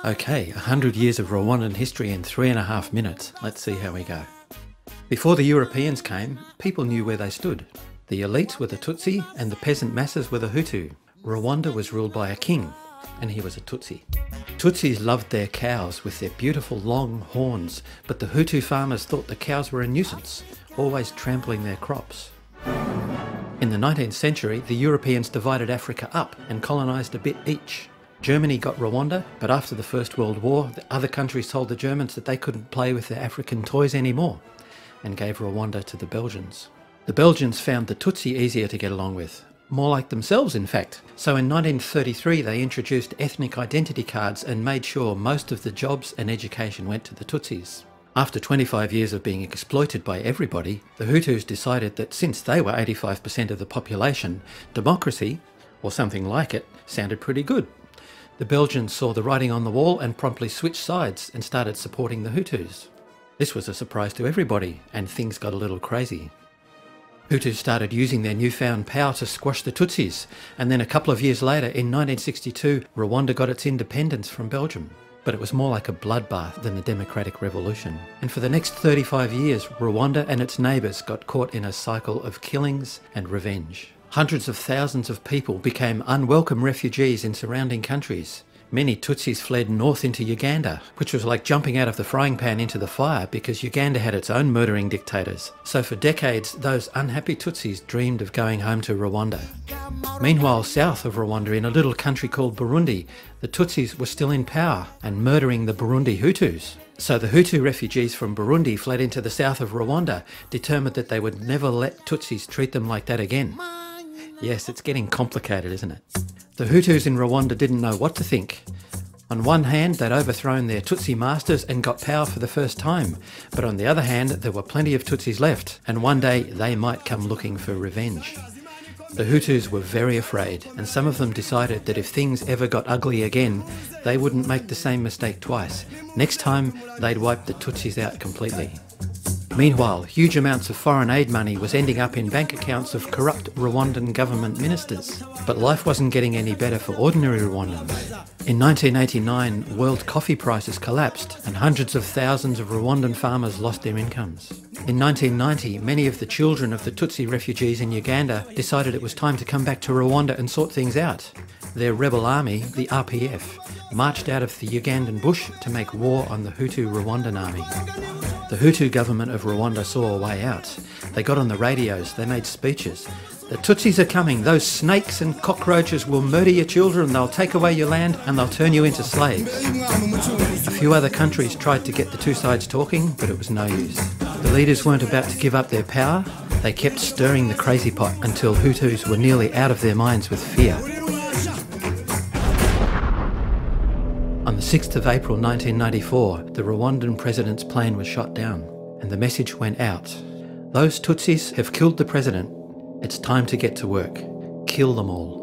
Okay, 100 years of Rwandan history in 3.5 minutes. Let's see how we go. Before the Europeans came, people knew where they stood. The elites were the Tutsi and the peasant masses were the Hutu. Rwanda was ruled by a king, and he was a Tutsi. Tutsis loved their cows with their beautiful long horns, but the Hutu farmers thought the cows were a nuisance, always trampling their crops. In the 19th century, the Europeans divided Africa up and colonised a bit each. Germany got Rwanda, but after the First World War, the other countries told the Germans that they couldn't play with their African toys anymore, and gave Rwanda to the Belgians. The Belgians found the Tutsi easier to get along with, more like themselves in fact. So in 1933 they introduced ethnic identity cards and made sure most of the jobs and education went to the Tutsis. After 25 years of being exploited by everybody, the Hutus decided that since they were 85% of the population, democracy, or something like it, sounded pretty good. The Belgians saw the writing on the wall and promptly switched sides and started supporting the Hutus. This was a surprise to everybody, and things got a little crazy. Hutus started using their newfound power to squash the Tutsis, and then a couple of years later, in 1962, Rwanda got its independence from Belgium. But it was more like a bloodbath than a democratic revolution. And for the next 35 years, Rwanda and its neighbours got caught in a cycle of killings and revenge. Hundreds of thousands of people became unwelcome refugees in surrounding countries. Many Tutsis fled north into Uganda, which was like jumping out of the frying pan into the fire because Uganda had its own murdering dictators. So for decades, those unhappy Tutsis dreamed of going home to Rwanda. Meanwhile, south of Rwanda, in a little country called Burundi, the Tutsis were still in power and murdering the Burundi Hutus. So the Hutu refugees from Burundi fled into the south of Rwanda, determined that they would never let Tutsis treat them like that again. Yes, it's getting complicated, isn't it? The Hutus in Rwanda didn't know what to think. On one hand, they'd overthrown their Tutsi masters and got power for the first time, but on the other hand, there were plenty of Tutsis left, and one day they might come looking for revenge. The Hutus were very afraid, and some of them decided that if things ever got ugly again, they wouldn't make the same mistake twice. Next time, they'd wipe the Tutsis out completely. Meanwhile, huge amounts of foreign aid money was ending up in bank accounts of corrupt Rwandan government ministers. But life wasn't getting any better for ordinary Rwandans. In 1989, world coffee prices collapsed and hundreds of thousands of Rwandan farmers lost their incomes. In 1990, many of the children of the Tutsi refugees in Uganda decided it was time to come back to Rwanda and sort things out. Their rebel army, the RPF, marched out of the Ugandan bush to make war on the Hutu Rwandan army. The Hutu government of Rwanda saw a way out. They got on the radios, they made speeches. The Tutsis are coming, those snakes and cockroaches will murder your children, they'll take away your land and they'll turn you into slaves. A few other countries tried to get the two sides talking, but it was no use. The leaders weren't about to give up their power, they kept stirring the crazy pot until Hutus were nearly out of their minds with fear. On the 6th of April 1994, the Rwandan president's plane was shot down, and the message went out. Those Tutsis have killed the president. It's time to get to work. Kill them all.